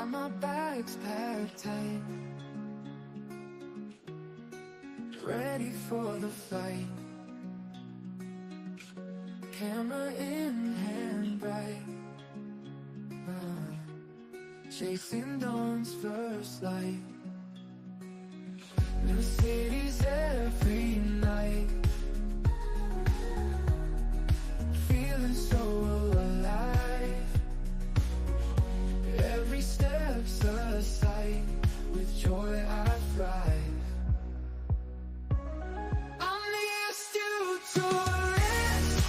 Got my bags packed tight, ready for the flight. Camera in hand bright, chasing dawn's first light. New cities every night, feeling so alive. Every step's a sight, with joy I thrive. I'm the astute tourist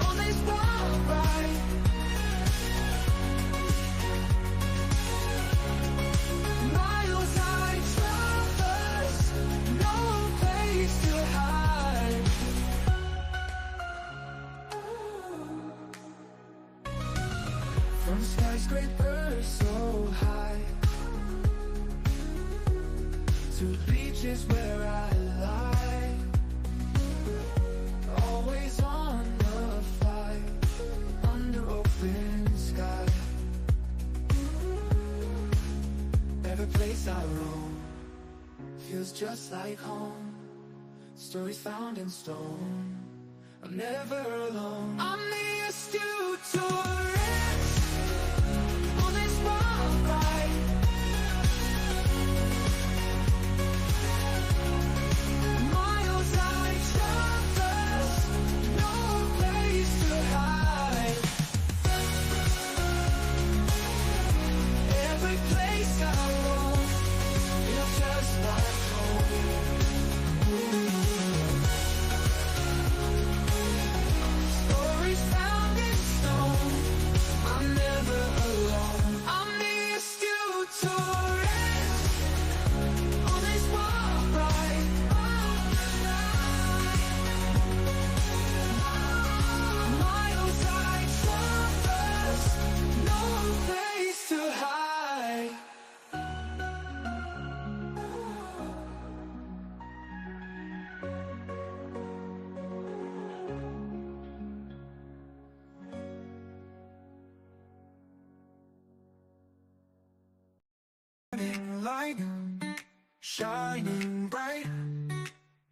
on this wild ride. Miles I traverse, no place to hide. From skyscrapers so high to beaches where I lie, always on the fly, under open sky. Every place I roam feels just like home. Stories found in stone, I'm never alone. I'm the astute tourist on this wild ride. Miles I traverse, no place to hide. Every place I roam feels just like home. Stories found in stone, I'm never alone. I'm the astute tourist on this wild ride. Miles I traverse, no place to hide. Morning light, shining bright,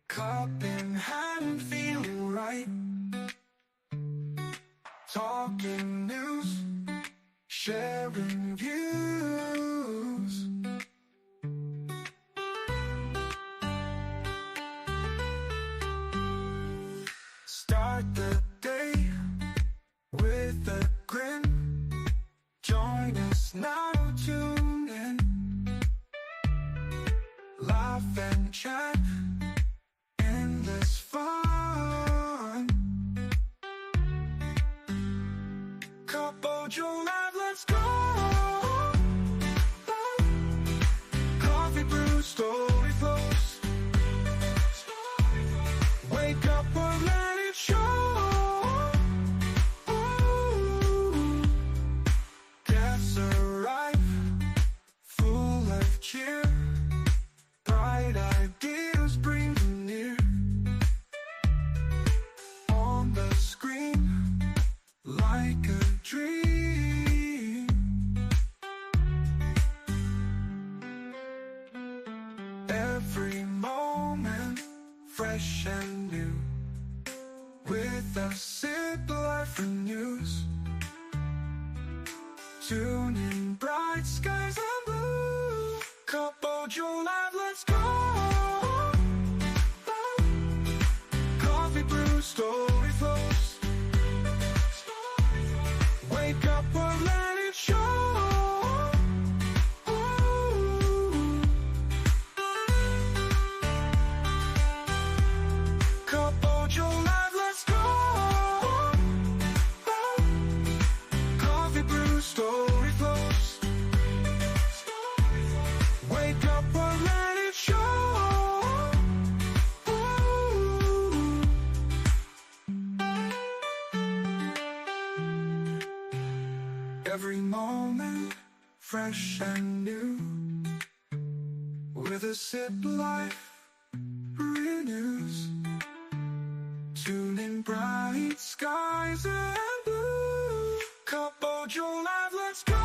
cup in hand, feeling right. Talking news, sharing views. Start the day with a grin. Join us now, tune in. Laugh and chat, endless fun. Couple Joe Live, let's go. Coffee brew, story flows. Wake up or let it show. Guests arrive, full of cheer. Bright ideas bring them near. On the screen, like a dream. Every moment, fresh and new. With a sip, life renews. Tune in, bright skies and blue. Couple Joe Live, let's go. Coffee brew, story flows. Wake up or let it show. Couple Joe Live, let's go. Coffee brew, story flows. Wake up or let it show. Every moment, fresh and new. With a sip, life renews. Tune in, bright skies and blue. Couple Joe Live, let's go.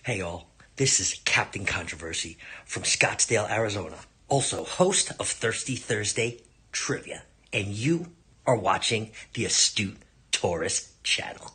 Hey all, this is Captain Controversy from Scottsdale, Arizona, also host of Thirsty Thursday Trivia, and you are watching the Astute Taurus channel.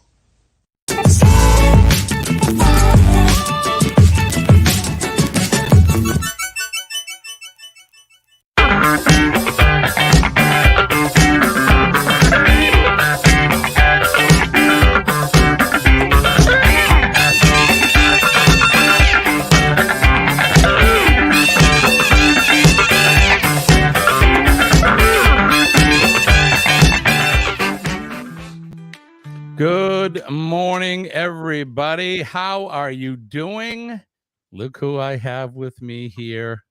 Good morning, everybody. How are you doing? Look who I have with me here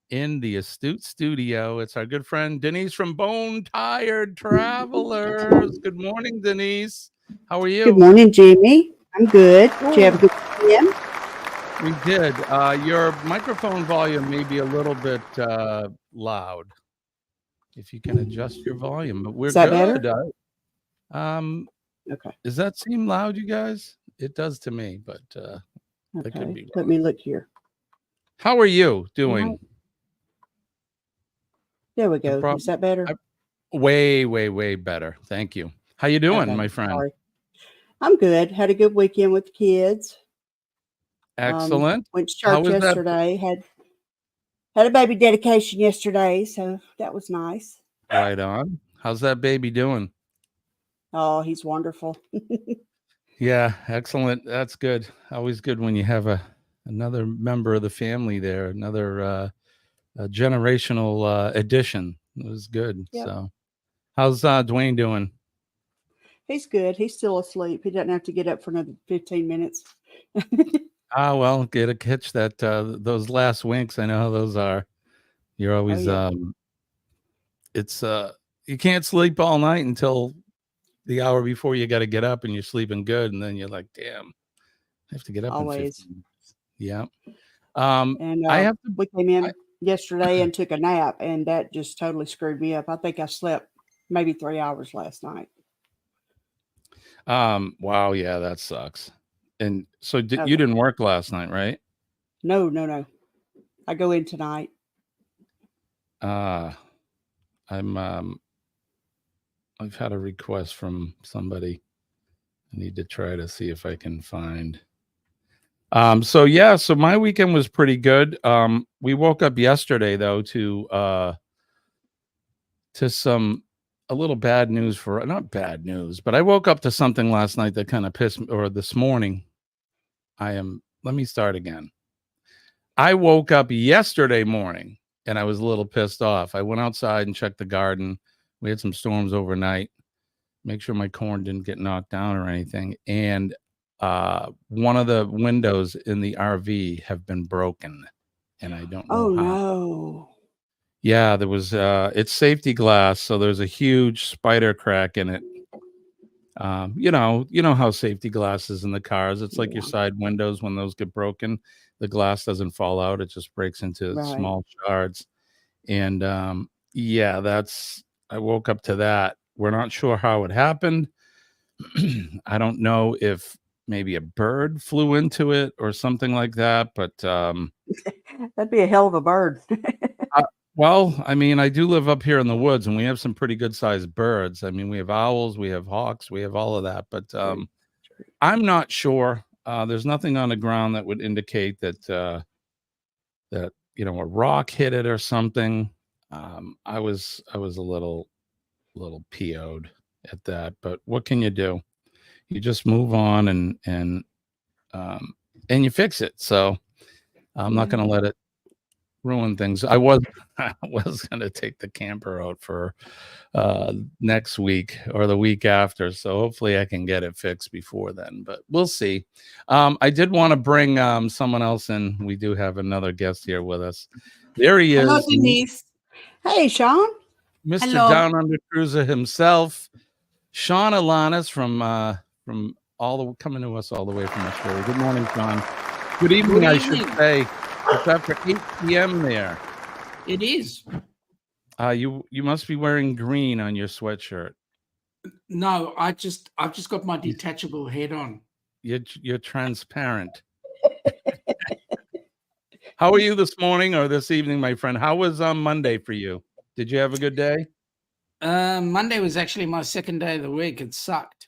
in the Astute Studio. It's our good friend Denise from Bone Tired Travelers. Good morning, Denise. How are you? Good morning, Jamie. I'm good. Did you have a good weekend? We did. Your microphone volume may be a little bit loud. If you can adjust your volume, but we're Is that good. better? Okay. Does that seem loud, you guys? It does to me, but that could Okay. be. Let me look here. How are you doing? There we go. Is that better? Way better. Thank you. How you doing, Okay, my friend? sorry. I'm good. Had a good weekend with the kids. Excellent. Went to How church was that? yesterday. Had a baby dedication yesterday, so that was nice. Right on. How's that baby doing? Oh, he's wonderful. Yeah, excellent. That's good. Always good when you have another member of the family there, another generational addition. It was good. Yep. So, how's Dwayne doing? He's good. He's still asleep. He doesn't have to get up for another 15 minutes. Well, get a catch that those last winks. I know how those are. You're always it's you can't sleep all night until the hour before you got to get up, and you're sleeping good, and then you're like, damn, I have to get up Always. in 15 minutes. Yeah. And I have we came in yesterday and took a nap, and that just totally screwed me up. I think I slept maybe 3 hours last night. Wow, yeah, that sucks. And so you didn't work last night, right? No. I go in tonight. I've had a request from somebody. I need to try to see if I can find. So my weekend was pretty good. We woke up yesterday though to a little bad news not bad news, but I woke up to something last night that kind of pissed me, or this morning. Let me start again. I woke up yesterday morning and I was a little pissed off. I went outside and checked the garden. We had some storms overnight. Make sure my corn didn't get knocked down or anything. And one of the windows in the RV have been broken, and I don't know how. No. Yeah, there was it's safety glass, so there's a huge spider crack in it. You know how safety glass is in the cars. It's like your side windows. When those get broken, the glass doesn't fall out. It just breaks into small shards. And I woke up to that. We're not sure how it happened. I don't know if maybe a bird flew into it or something like that, but that'd be a hell of a bird. Well, I mean, I do live up here in the woods, and we have some pretty good sized birds. I mean, we have owls, we have hawks, we have all of that, but I'm not sure. There's nothing on the ground that would indicate that a rock hit it or something. I was a little PO'd at that, but what can you do? You just move on and you fix it. So I'm not going to let it ruin things. I was going to take the camper out for next week or the week after, so hopefully I can get it fixed before then, but we'll see. I did want to bring someone else in. We do have another guest here with us. There he is. Hello, Denise. Hey, Sean. Mr. Hello. Down Under Cruiser himself, Sean Alanis from coming to us all the way from Australia. Good morning, Sean. Good evening, I should say. It's after 8 p.m. there. It is. You must be wearing green on your sweatshirt. No, I've just got my detachable head on. You're transparent. How are you this morning or this evening, my friend? How was Monday for you? Did you have a good day? Monday was actually my second day of the week. It sucked.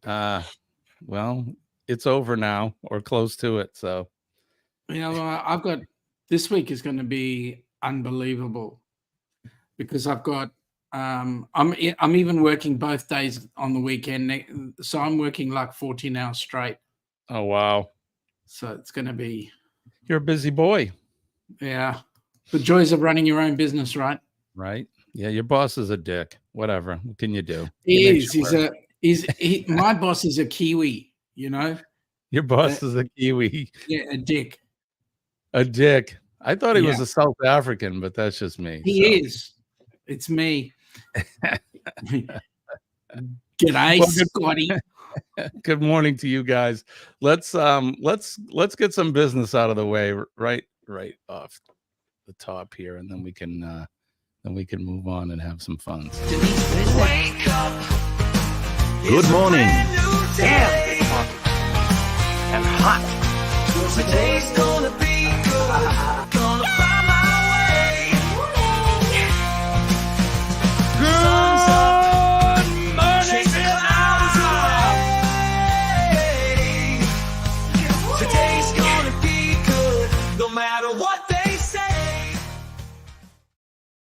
Well, it's over now or close to it. So You know, I've got this week is going to be unbelievable because I've got I'm even working both days on the weekend, so I'm working like 14 hours straight. oh wow. So it's going to be You're a busy boy, yeah, the joys of running your own business, right? right? Yeah, your boss is a dick. Whatever. What can you do? He You make is. sure. My boss is a Kiwi. You know, Your boss is a Kiwi. yeah, a dick. A dick. I thought he was Yeah. a South African, but that's just me. He so. is. It's me. G'day, Well, good- Scotty. Good morning to you guys. Let's get some business out of the way right off the top here, and then we can move on and have some fun. Wake up. Good morning. Damn. And hot. Today's gonna be good. Gonna find my way. Sun's up. Chase the clouds away. Today's gonna be good. No matter what they say.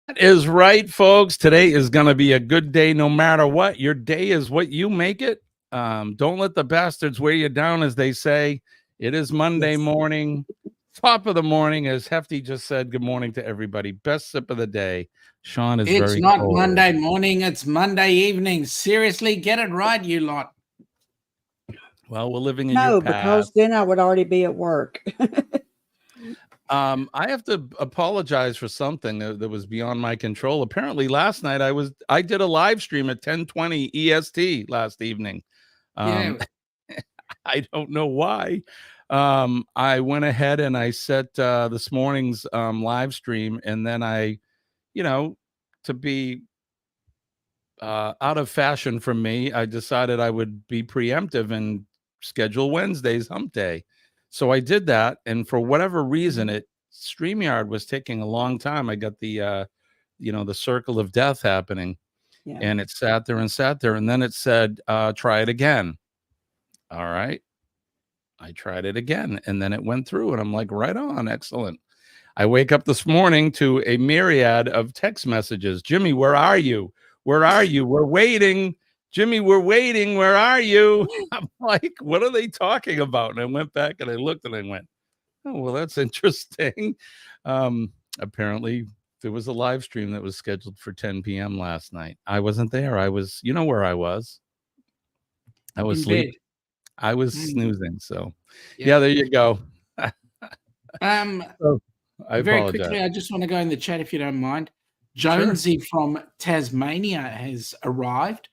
That is right, folks. Today is going to be a good day no matter what. Your day is what you make it. Don't let the bastards weigh you down, as they say. It is Monday morning, top of the morning, as Hefty just said. Good morning to everybody. Best sip of the day. Sean is It's very not cold. Monday morning, it's Monday evening. Seriously, get it right, you lot. Well, we're living in No, your because past. then I would already be at work. I have to apologize for something that was beyond my control. Apparently, last night I did a live stream at 10:20 EST last evening. Yeah. I don't know why. I went ahead and I set this morning's live stream, and then I, to be out of fashion for me, I decided I would be preemptive and schedule Wednesday's hump day. So I did that, and for whatever reason, StreamYard was taking a long time. I got the the circle of death happening, Yeah. and it sat there, and then it said, try it again. All right. I tried it again, and then it went through, and I'm like, right on, excellent. I wake up this morning to a myriad of text messages. Jimmy, where are you? Where are you? We're waiting. Jimmy, we're waiting. Where are you? I'm like, what are they talking about? And I went back and I looked and I went, oh, well, that's interesting. Apparently, there was a live stream that was scheduled for 10 p.m. last night. I wasn't there. I was, where I was. I was In sleeping. bed. I was Mm. snoozing. So, Yeah. yeah, there you go. I Very apologize. quickly, I just want to go in the chat if you don't mind. Jonesy from Tasmania has arrived.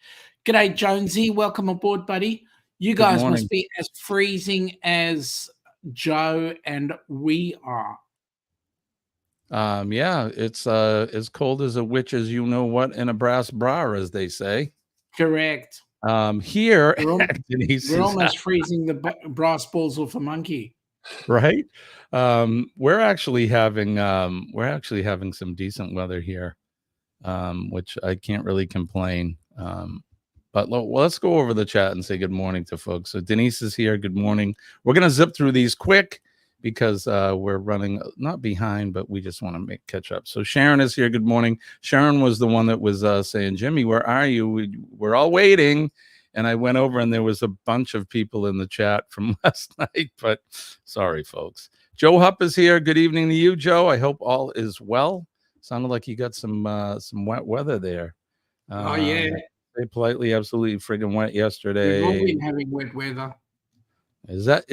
G'day, Jonesy. Welcome aboard, buddy. You guys morning. must be as freezing as Joe and we are. Yeah, it's as cold as a witch, as you know what, in a brass bra, as they say. Correct. Here We're, al- at Denise's we're almost freezing the brass balls off a monkey. right? We're actually having some decent weather here, which I can't really complain. But let's go over the chat and say good morning to folks. So Denise is here. Good morning. We're gonna zip through these quick because we're running not behind, but we just want to catch up. So Sharon is here. Good morning. Sharon was the one that was saying, Jimmy, where are you? We're all waiting. And I went over and there was a bunch of people in the chat from last night, but sorry, folks. Joe Hupp is here. Good evening to you, Joe. I hope all is well. Sounded like you got some wet weather there. Oh, yeah. Say politely, absolutely friggin' wet yesterday. We've all been having wet weather. Is that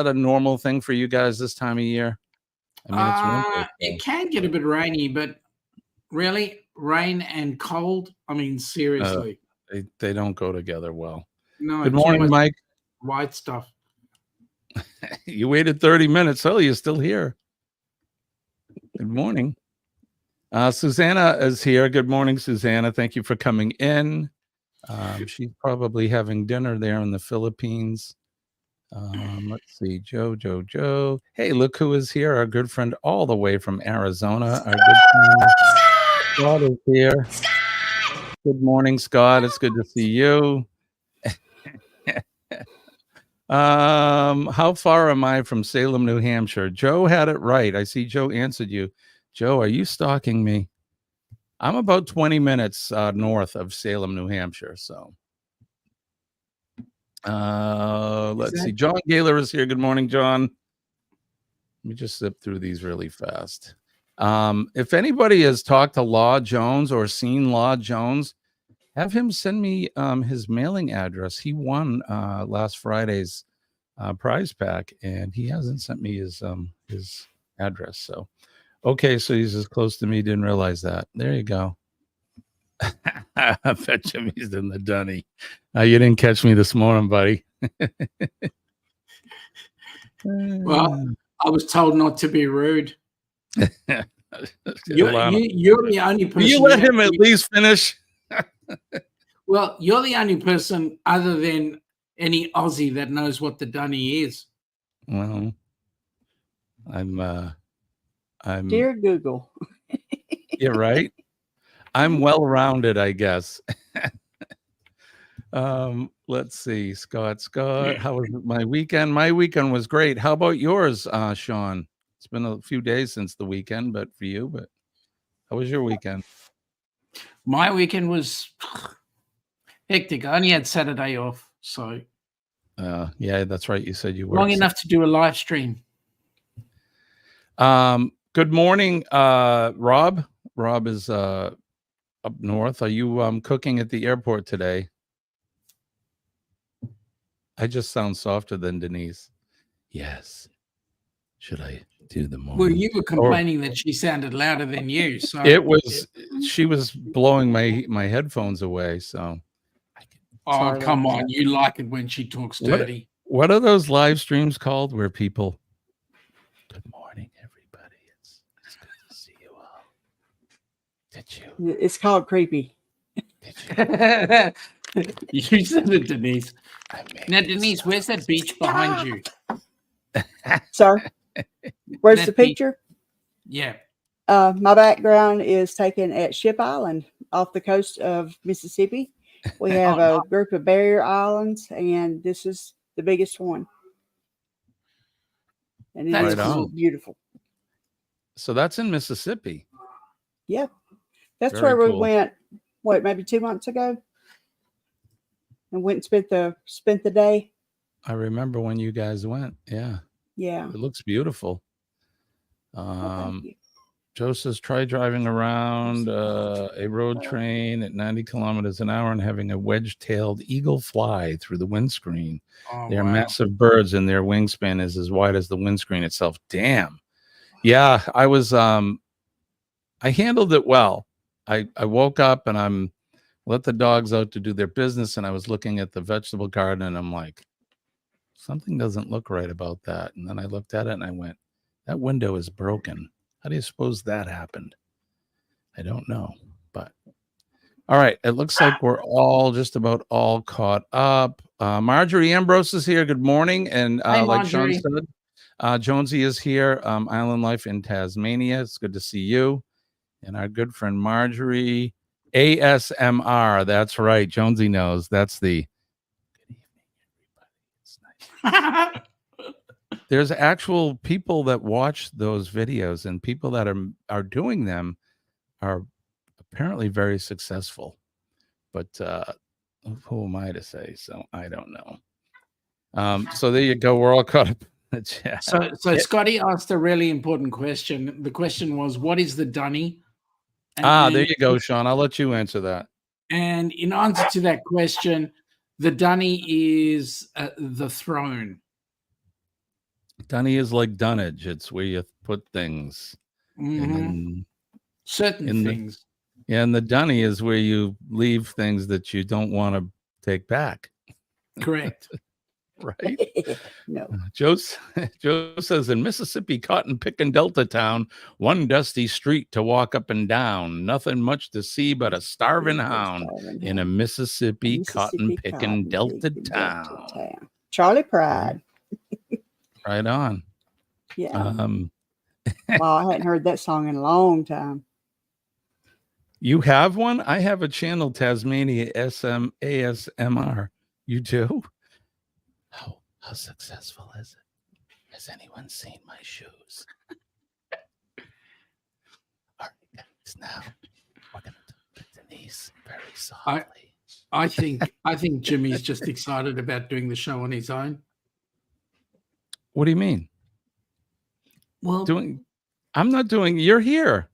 a normal thing for you guys this time of year? I mean, it's winter. It can get a bit rainy, but really, rain and cold. I mean, seriously. They don't go together well. No. Good it's morning, almost Mike. White stuff. You waited 30 minutes. Oh, you're still here. Good morning. Susanna is here. Good morning, Susanna. Thank you for coming in. She's probably having dinner there in the Philippines. Let's see, Joe. Hey, look who is here. Our good friend all the way from Arizona. Our good friend Scott is here. Good morning, Scott. It's good to see you. How far am I from Salem, New Hampshire? Joe had it right. I see Joe answered you. Joe, are you stalking me? I'm about 20 minutes north of Salem, New Hampshire. So let's see. John Gaylor is here. Good morning, John. Let me just zip through these really fast. If anybody has talked to Law Jones or seen Law Jones, have him send me his mailing address. He won last Friday's prize pack, and he hasn't sent me his address. So, okay, so he's as close to me. Didn't realize that. There you go. I bet Jimmy's in the dunny. You didn't catch me this morning, buddy. Well, I was told not to be rude. You're the only person. Will you let him at least finish? Well, you're the only person other than any Aussie that knows what the dunny is. Well, I'm Dear Google. you're right. I'm well-rounded, I guess. Let's see, Scott. How was my weekend? My weekend was great. How about yours, Sean? It's been a few days since the weekend, but for you, but how was your weekend? My weekend was hectic. I only had Saturday off, so yeah, that's right. You said you were long enough to do a live stream. Good morning, Rob. Rob is up north. Are you cooking at the airport today? I just sound softer than Denise. Yes. Should I do the morning? Well, you were complaining that she sounded louder than you. So she was blowing my headphones away. So, oh, come on. You like it when she talks dirty. What are those live streams called where people, good morning, everybody. It's good to see you all. Did you? It's called creepy. Did you? You said it, Denise. Now, Denise, where's that beach behind you? Sir, where's That the beach- picture? Yeah. My background is taken at Ship Island off the coast of Mississippi. We have a group of barrier islands, and this is the biggest one. And it That's is Right on. beautiful. So that's in Mississippi. Yep. That's Very where we cool. went, maybe 2 months ago? And went and spent the day. I remember when you guys went. Yeah. Yeah. It looks beautiful. Well, thank you. Joe says, try driving around a road train at 90 kilometers an hour and having a wedge-tailed eagle fly through the windscreen. Oh, They're wow. massive birds, and their wingspan is as wide as the windscreen itself. Damn. Yeah, I was. I handled it well. I woke up and I'm let the dogs out to do their business, and I was looking at the vegetable garden, and I'm like, something doesn't look right about that. And then I looked at it, and I went, that window is broken. How do you suppose that happened? I don't know, but all right. It looks like we're all just about all caught up. Marjorie Ambrose is here. Good morning. And Hi, like Sean Marjorie. said, Jonesy is here. Island Life in Tasmania. It's good to see you. And our good friend Marjorie, ASMR. That's right. Jonesy knows. That's the good evening, everybody. It's nice. There's actual people that watch those videos, and people that are doing them are apparently very successful. But who am I to say? So I don't know. So there you go. We're all caught up in the chat. So Scotty asked a really important question. The question was, what is the dunny? There you go, Sean. I'll let you answer that. And in answer to that question, the dunny is the throne. Dunny is like dunnage. It's where you put things. Mhm. Certain in the- things. And the dunny is where you leave things that you don't want to take back. Correct. Right? No. Joe says, in Mississippi cotton picking Delta town, one dusty street to walk up and down. Nothing much to see but a starving hound in a Mississippi cotton picking Delta town. Charlie Pride. Right on. Yeah. Um, Wow, I hadn't heard that song in a long time. you have one? I have a channel, Tasmania ASMR. You do? How successful is it? Has anyone seen my shoes? All right, guys, now we're gonna talk to Denise very softly. I think Jimmy's just excited about doing the show on his own. What do you mean? Well, I'm not doing. You're here.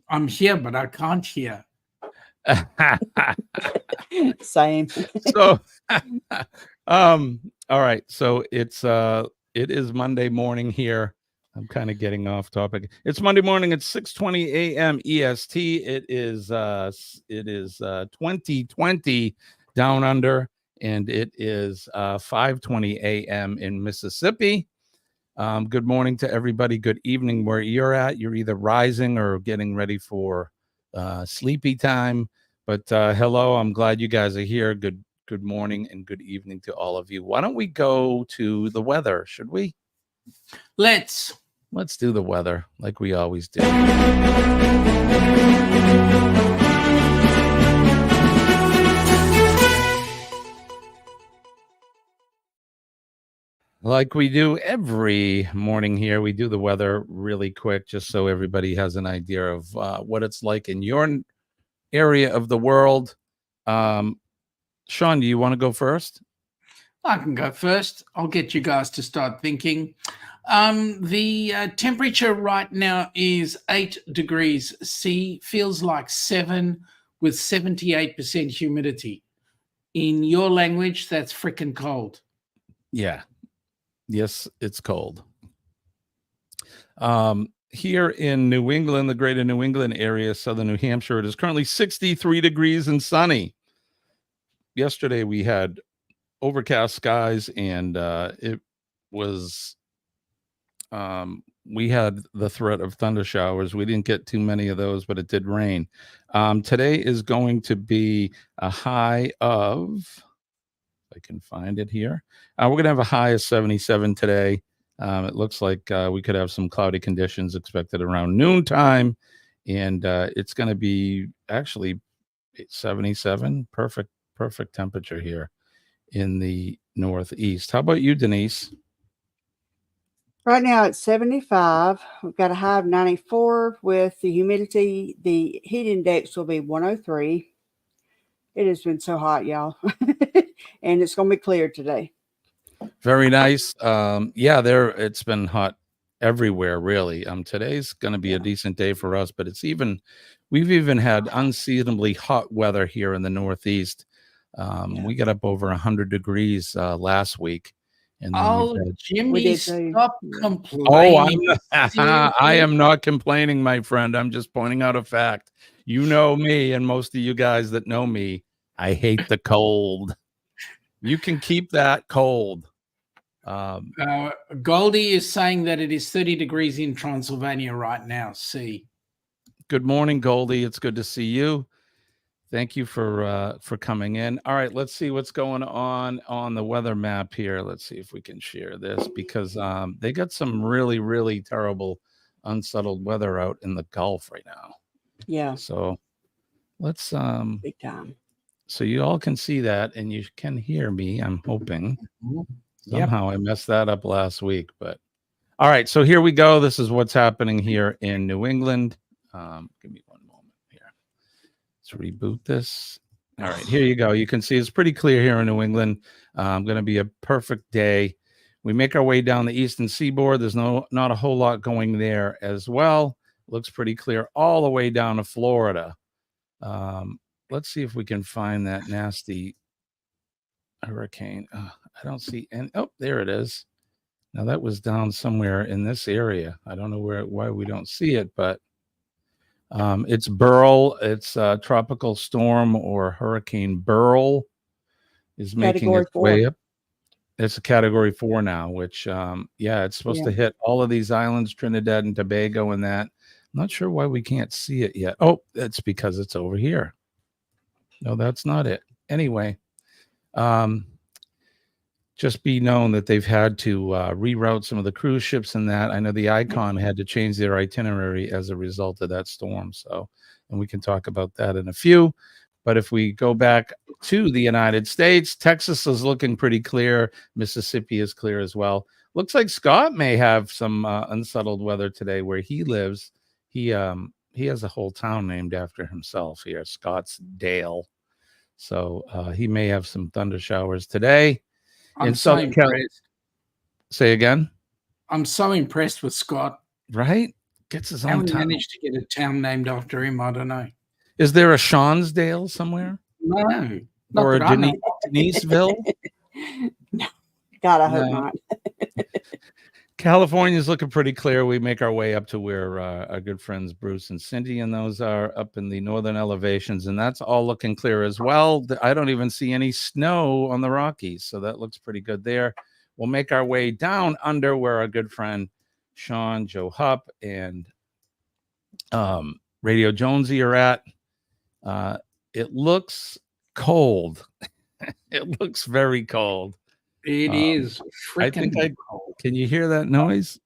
I'm here, but I can't hear. Same. So all right, so it is Monday morning here. I'm kind of getting off topic. It's Monday morning at 6:20 a.m. EST. It is 2020 down under, and it is 5:20 a.m. in Mississippi. Good morning to everybody. Good evening where you're at. You're either rising or getting ready for sleepy time. But hello, I'm glad you guys are here. Good morning and good evening to all of you. Why don't we go to the weather? Should we? Let's do the weather like we always do. Like we do every morning here, we do the weather really quick just so everybody has an idea of what it's like in your area of the world. Sean, do you want to go first? I can go first. I'll get you guys to start thinking. The temperature right now is 8 degrees C, feels like 7 with 78% humidity. In your language, that's freaking cold. Yeah. Yes, it's cold. Here in New England, the greater New England area, southern New Hampshire, it is currently 63 degrees and sunny. Yesterday we had overcast skies, and it was we had the threat of thunder showers. We didn't get too many of those, but it did rain. Today is going to be a high of, if I can find it here, we're going to have a high of 77 today. It looks like we could have some cloudy conditions expected around noontime, and it's going to be actually 77. Perfect temperature here in the Northeast. How about you, Denise? Right now it's 75. We've got a high of 94 with the humidity. The heat index will be 103. It has been so hot, y'all. And it's going to be clear today. Very nice. Yeah, it's been hot everywhere, really. Today's going to be a decent day for us, but we've even had unseasonably hot weather here in the Northeast. We got up over 100 degrees last week. And then Jimmy, stop complaining. I am not complaining, my friend. I'm just pointing out a fact. You know me, and most of you guys that know me, I hate the cold. You can keep that cold. Goldie is saying that it is 30 degrees in Transylvania right now. See. Good morning, Goldie. It's good to see you. Thank you for coming in. All right, let's see what's going on the weather map here. Let's see if we can share this, because they got some really, really terrible unsettled weather out in the Gulf right now. Yeah. So let's big time. So you all can see that, and you can hear me, I'm hoping. Somehow I messed that up last week, but all right, so here we go. This is what's happening here in New England. Give me one moment here. Let's reboot this. All right, here you go. You can see it's pretty clear here in New England. Going to be a perfect day. We make our way down the eastern seaboard. There's not a whole lot going there as well. Looks pretty clear all the way down to Florida. Let's see if we can find that nasty hurricane. I don't see any. Oh, there it is. Now that was down somewhere in this area. I don't know why we don't see it, but it's Beryl. It's tropical storm or Hurricane Beryl is making its way up. It's a Category 4 now, which it's supposed to hit all of these islands, Trinidad and Tobago, and that. I'm not sure why we can't see it yet. Oh, it's because it's over here. No, that's not it. Anyway, just be known that they've had to reroute some of the cruise ships and that. I know the Icon had to change their itinerary as a result of that storm. So, and we can talk about that in a few. But if we go back to the United States, Texas is looking pretty clear. Mississippi is clear as well. Looks like Scott may have some unsettled weather today where he lives. He has a whole town named after himself here, Scottsdale. So he may have some thunder showers today. I'm so impressed. Say again. I'm so impressed with Scott. Right? Gets his How own he town. managed to get a town named after him, I don't know. Is there a Seansdale somewhere? No. not Or a that I know. Deniseville? God, I hope No. not. California's looking pretty clear. We make our way up to where our good friends Bruce and Cindy and those are up in the northern elevations, and that's all looking clear as well. I don't even see any snow on the Rockies, so that looks pretty good there. We'll make our way down under where our good friend Sean, Joe Hupp, and Radio Jonesy are at. It looks cold. It looks very cold. It is I think freaking cold. Can you hear that noise?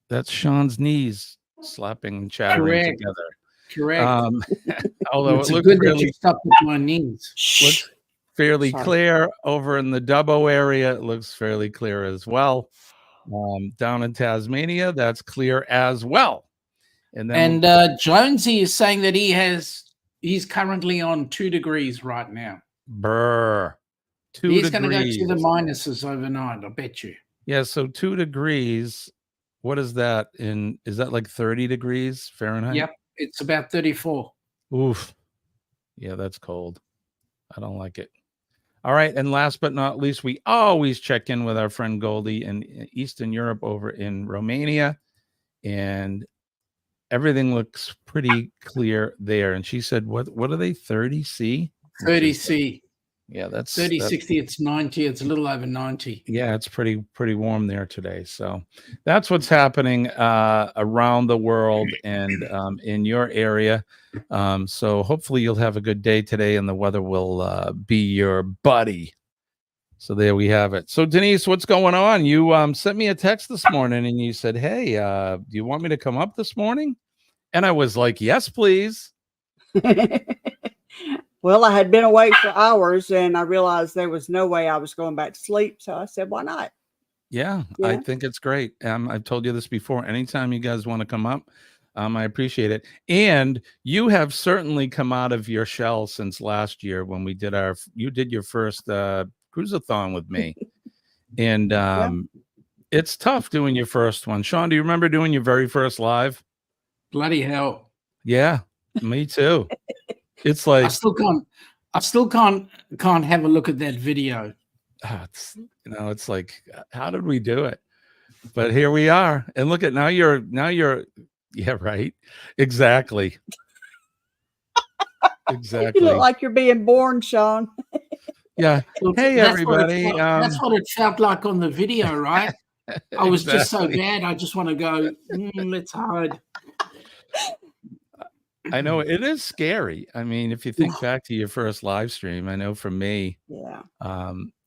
That's Sean's knees slapping and chattering Correct. together. Correct. Although It's it looks good that really, you stopped at my knees. looks fairly Sorry. clear over in the Dubbo area. It looks fairly clear as well. Down in Tasmania, that's clear as well. And then And Jonesy is saying that he's currently on 2 degrees right now. brr, 2 He's degrees. going to go to the minuses overnight, I bet you. Yeah, so 2 degrees. What is that in? Is that like 30 degrees Fahrenheit? Yep, it's about 34. Oof. Yeah, that's cold. I don't like it. All right. And last but not least, we always check in with our friend Goldie in Eastern Europe over in Romania. And everything looks pretty clear there. And she said, what are they? 30 C? 30 C. Yeah, that's 30, that's- 60, it's 90. It's a little over 90. Yeah, it's pretty warm there today. So that's what's happening around the world and in your area. So hopefully you'll have a good day today and the weather will be your buddy. So there we have it. So Denise, what's going on? You sent me a text this morning and you said, hey, do you want me to come up this morning? And I was like, yes, please. Well, I had been awake for hours and I realized there was no way I was going back to sleep. So I said, why not? Yeah, I Yeah. think it's great. I've told you this before. Anytime you guys want to come up, I appreciate it. And you have certainly come out of your shell since last year when we did you did your first cruisathon with me. And it's tough doing your first one. Sean, do you remember doing your very first live? Bloody hell. Yeah, me too. It's like I still can't have a look at that video. it's like, how did we do it? But here we are. And look at now you're yeah, right. Exactly. Exactly. You look like you're being born, Sean. Yeah. Look, Hey, that's what it everybody. felt- that's what it felt like on the video, right? I was just so bad. I just want to go, let's hide. I know it is scary. I mean, if you think back to your first live stream, I know for me, Yeah.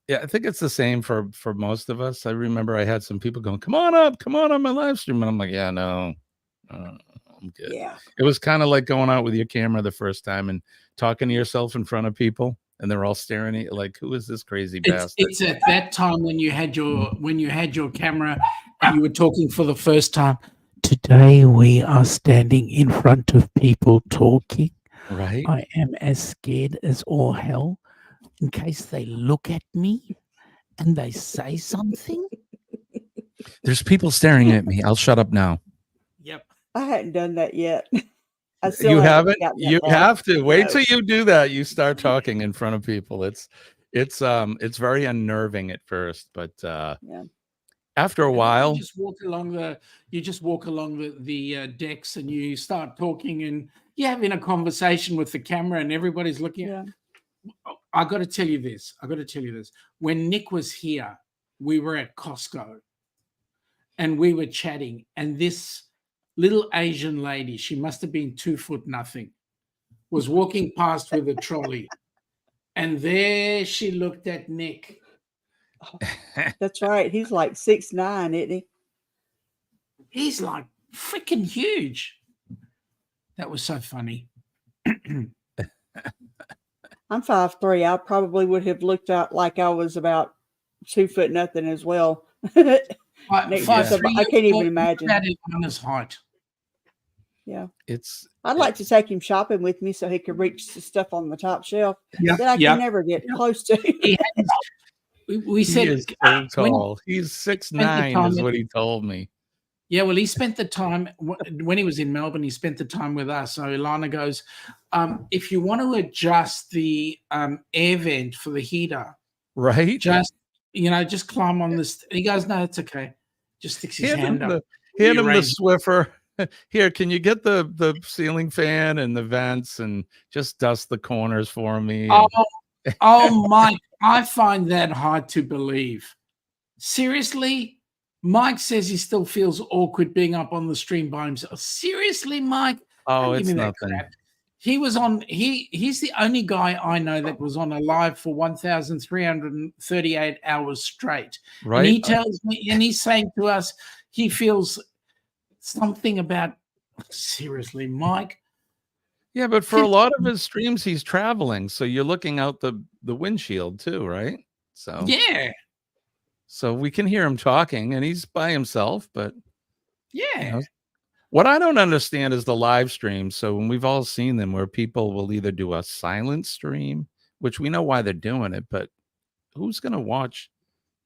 yeah, I think it's the same for most of us. I remember I had some people going, come on my live stream. And I'm like, yeah, no, I'm good. Yeah. It was kind of like going out with your camera the first time and talking to yourself in front of people. And they're all staring at you like, who is this crazy bastard? It's at that time when you had your camera and you were talking for the first time. Today we are standing in front of people talking. Right? I am as scared as all hell in case they look at me and they say something. There's people staring at me. I'll shut up now. Yep. I hadn't done that yet. I You haven't? gotten that You far. have to wait No. till you do that. You start talking in front of people. It's very unnerving at first, but Yeah. after a while, You just walk along the decks and you start talking and you're having a conversation with the camera and everybody's looking at. Yeah. I got to tell you this. When Nick was here, we were at Costco and we were chatting, and this little Asian lady, she must have been 2 foot nothing, was walking past with a trolley. And there she looked at Nick. That's right. He's like 6'9", isn't he? He's like freaking huge. That was so funny. I'm 5'3". I probably would have looked out like I was about 2 foot nothing as well. Next to somebody, I can't even imagine. That is Anna's height. Yeah. It's I'd like to take him shopping with me so he could reach the stuff on the top shelf Yeah, that I yeah. can never get close to. He has, we he said is so when- tall. He's 6'9" is what he told me. Yeah, well, he spent the time when he was in Melbourne. He spent the time with us. So Ilana goes, if you want to adjust the air vent for the heater, Right? just climb on this. He goes, no, it's okay. Just sticks his hand up. Hand him the Rearrange- Swiffer. Here, can you get the ceiling fan and the vents and just dust the corners for me? Oh, Mike, I find that hard to believe. Seriously, Mike says he still feels awkward being up on the stream by himself. Seriously, Mike? Oh, Don't it's give me that nothing. crap. He was on. He's the only guy I know that was on a live for 1,338 hours straight. Right? And he tells me, and he's saying to us, he feels something about. Seriously, Mike. Yeah, but for a lot of his streams, he's traveling, so you're looking out the windshield too, right? So Yeah, so we can hear him talking, and he's by himself. But yeah. know, what I don't understand is the live stream. So when we've all seen them, where people will either do a silent stream, which we know why they're doing it, but who's going to watch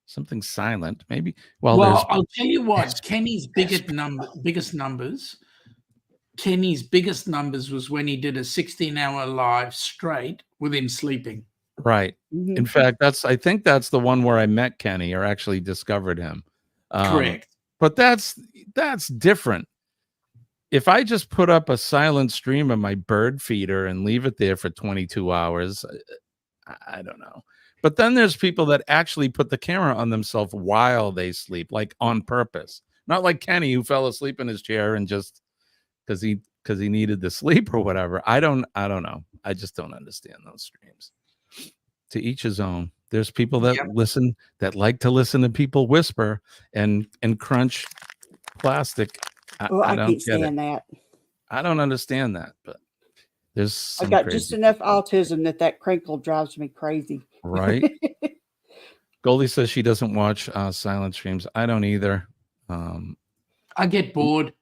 something silent? Maybe. Well, I'll tell you what. Kenny's biggest numbers. Kenny's biggest numbers was when he did a 16-hour live straight with him sleeping. right. Mhm. In fact, I think that's the one where I met Kenny or actually discovered him. Correct. But that's different. If I just put up a silent stream of my bird feeder and leave it there for 22 hours, I don't know. But then there's people that actually put the camera on themselves while they sleep, like on purpose. Not like Kenny, who fell asleep in his chair and just because he needed the sleep or whatever. I don't know. I just don't understand those streams. To each his own. There's people that listen, that like to listen to people whisper and crunch plastic. Well, I don't can't get it. stand that. I don't understand that, but there's I some got crazy just enough people. autism that crinkle drives me crazy. Right? Goldie says she doesn't watch silent streams. I don't either. I get bored.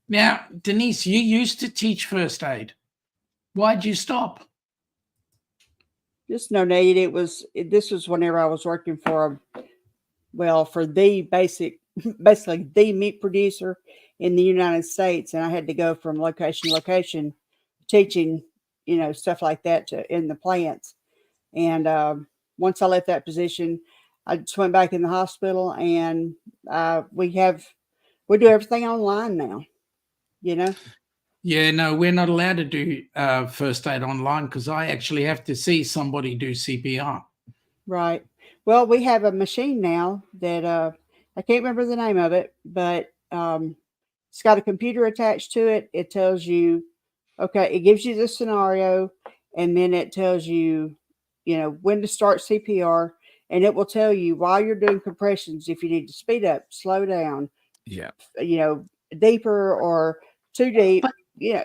Now, Denise, you used to teach first aid. Why'd you stop? Just no need. This was whenever I was working for the basically the meat producer in the United States, and I had to go from location to location teaching, stuff like that in the plants. And once I left that position, I just went back in the hospital, and we do everything online now. Yeah, no, we're not allowed to do first aid online because I actually have to see somebody do CPR. Right. Well, we have a machine now that I can't remember the name of it, but it's got a computer attached to it. It tells you, okay, it gives you the scenario, and then it tells you, when to start CPR, and it will tell you while you're doing compressions if you need to speed up, slow down, Yeah. Deeper or too deep,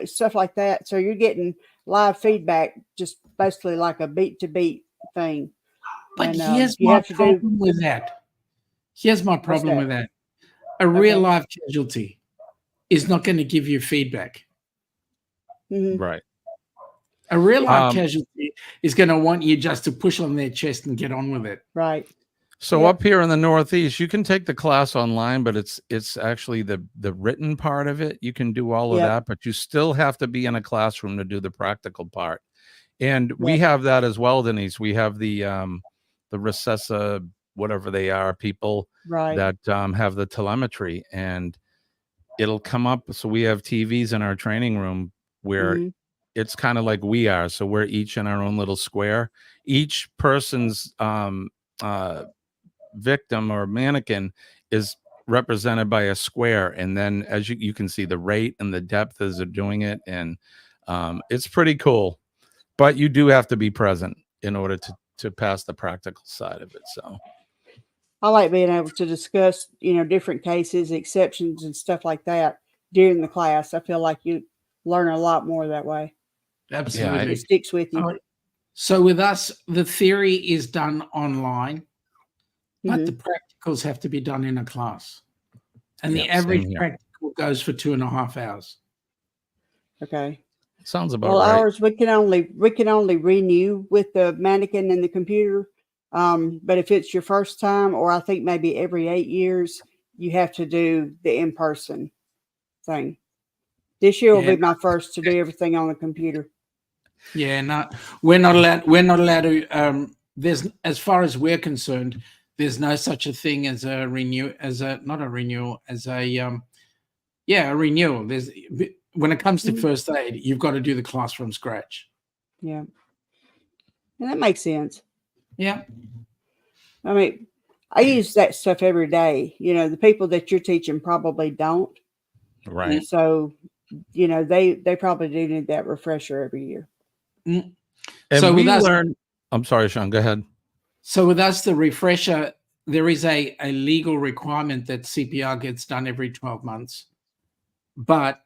stuff like that. So you're getting live feedback, just basically like a beat to beat thing. But And, here's you my have to do- problem with that. Here's my problem that? with that. A real life casualty is not going to give you feedback. Mhm. Right. A real life Um, casualty is going to want you just to push on their chest and get on with it. Right. So Yep. up here in the Northeast, you can take the class online, but it's actually the written part of it. You can do all of Yep. that, but you still have to be in a classroom to do the practical part. And we Yep. have that as well, Denise. We have the Recessa, whatever they are, people Right. that have the telemetry, and it'll come up. So we have TVs in our training room where Mhm. it's kind of like we are. So we're each in our own little square. Each person's victim or mannequin is represented by a square, and then as you can see the rate and the depth as they're doing it, and it's pretty cool. But you do have to be present in order to pass the practical side of it. So I like being able to discuss, different cases, exceptions, and stuff like that during the class. I feel like you learn a lot more that way. Absolutely. It sticks with you. Oh, so with us, the theory is done online, but Mhm. the practicals have to be done in a class. And the Yep, average same here. practical goes for 2.5 hours. Okay. sounds about Well, right. ours we can only renew with the mannequin and the computer. But if it's your first time, or I think maybe every 8 years, you have to do the in person thing. This year will Yeah. be my first to do everything on the computer. Yeah, no, we're not allowed. We're not allowed to. There's, as far as we're concerned, there's no such a thing as a renew, as a not a renewal, as a a renewal. There's, when it comes to Mhm. first aid, you've got to do the class from scratch. Yeah, and that makes sense. Yeah, I mean, I use that stuff every day. The people that you're teaching probably don't. Right. So, they probably do need that refresher every year. And So we with us- learn. I'm sorry, Sean. Go ahead. So with us, the refresher, there is a legal requirement that CPR gets done every 12 months, but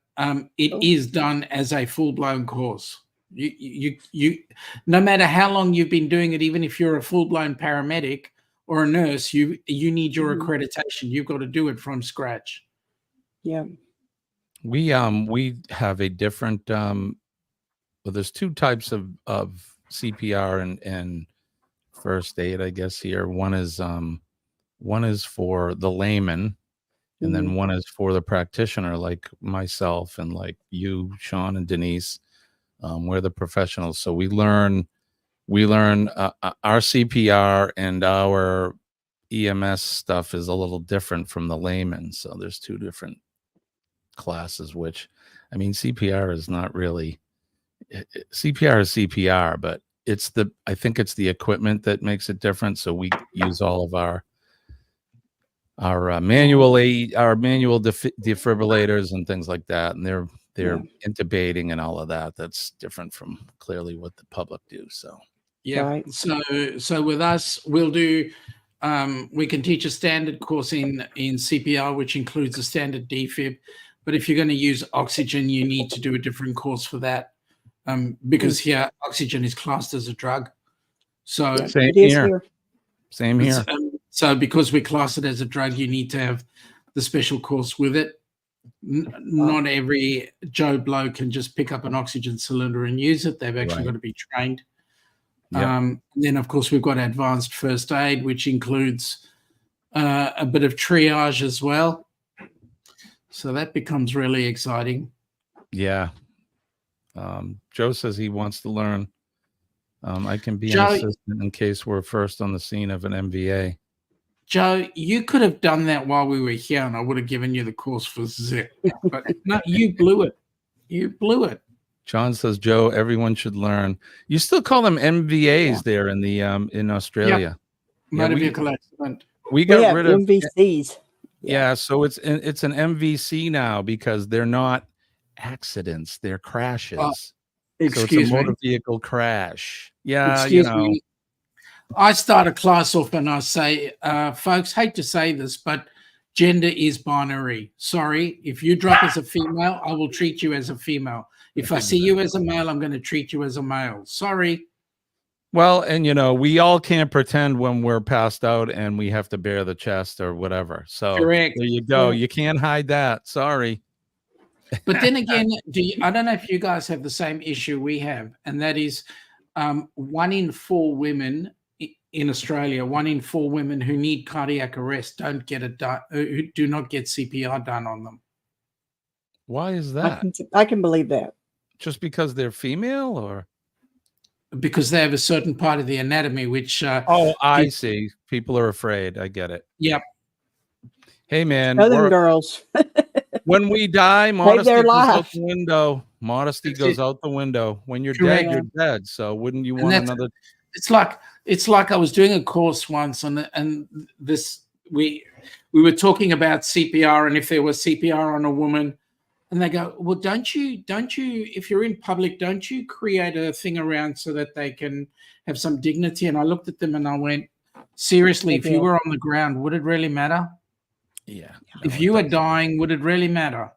it Oh. is done as a full-blown course. You no matter how long you've been doing it, even if you're a full-blown paramedic or a nurse, you need your Mhm. accreditation. You've got to do it from scratch. Yeah. We have a different well, there's two types of CPR and first aid, I guess here. One is for the layman, and then one is for the practitioner, like myself and like you, Sean, and Denise. We're the professionals, so we learn our CPR and our EMS stuff is a little different from the layman. So there's two different classes, which, I mean, CPR is not really CPR is CPR, but I think it's the equipment that makes it different. So we use all of our manual defibrillators and things like that, and they're intubating and all of that. That's different from clearly what the public do. So Yeah. Right. So with us, we'll do. We can teach a standard course in CPR, which includes a standard defib. But if you're going to use oxygen, you need to do a different course for that, because here oxygen is classed as a drug. So Yeah, Same it is here. here. Same here. So because we class it as a drug, you need to have the special course with it. Not every Joe Blow can just pick up an oxygen cylinder and use it. They've actually Right. got to be trained. Yep. Then, of course, we've got advanced first aid, which includes a bit of triage as well. So that becomes really exciting. Yeah. Joe says he wants to learn. I can be Joe- an assistant in case we're first on the scene of an MVA. Joe, you could have done that while we were here, and I would have given you the course for zip. But no, you blew it. You blew it. John says, Joe, everyone should learn. You still call them MVAs there in the in Australia. Motor we- vehicle accident. We We got have rid of MVCs. yeah, so it's an MVC now because they're not accidents, they're crashes. So it's Excuse a me. motor vehicle crash. Yeah, Excuse me. I start a class off and I say, folks, hate to say this, but gender is binary. Sorry, if you drop as a female, I will treat you as a female. If I see you as a male, I'm going to treat you as a male. Sorry. Well, and we all can't pretend when we're passed out and we have to bare the chest or whatever. So Correct. there you go. Yeah. You can't hide that. Sorry. But then again, I don't know if you guys have the same issue we have, and that is 1 in 4 women in Australia, 1 in 4 women who need cardiac arrest don't get it done, who do not get CPR done on them. Why is I that? I can believe that. Just because they're female or? Because they have a certain part of the anatomy which Oh, I see. People are afraid. I get it. Yep. Hey, man. Southern girls. When we die, modesty their goes out life. the window. Modesty That's goes it. out the window. When you're Correct. dead, you're dead. So wouldn't you And want that's- another? it's like I was doing a course once and this we were talking about CPR, and if there was CPR on a woman, And they go, well, don't you, if you're in public, don't you create a thing around so that they can have some dignity? And I looked at them and I went, seriously, if you were on the ground, would it really matter? Yeah. If you were dying, would it really matter?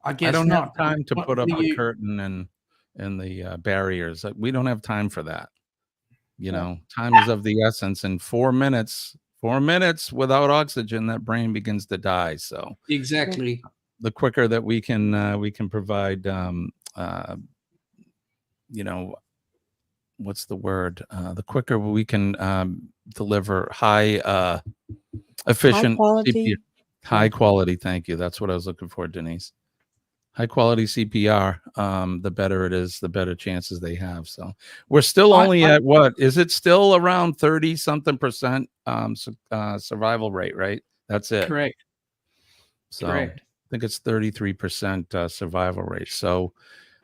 I guess I don't not. have time to What put up do the you- curtain and the barriers. We don't have time for that. You Yeah. know, time is of the essence. And 4 minutes without oxygen, that brain begins to die. So Exactly. the quicker that we can provide, you know, what's the word? The quicker we can deliver high efficient quality. high quality. Thank you. That's what I was looking for, Denise. High quality CPR. The better it is, the better chances they have. So we're still only at what is it? Still around 30 something percent survival rate, right? That's it. Correct. So Correct. I think it's 33% survival rate. So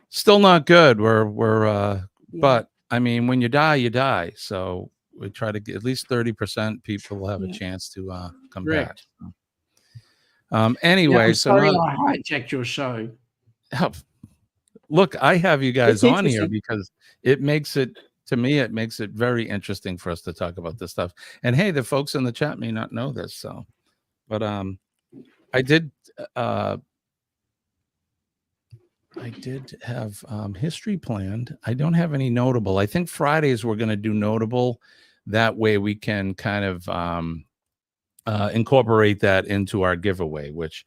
still not good. We're but I mean, when you die, you die. So we try to get at least 30% people will have a chance to come back. Correct. Anyway, I'm so sorry now, I hijacked your show. look, I have you guys It's on here interesting. because it makes it, to me, it makes it very interesting for us to talk about this stuff. And hey, the folks in the chat may not know this, so, but I did have history planned. I don't have any notable. I think Fridays we're going to do notable. That way we can kind of incorporate that into our giveaway, which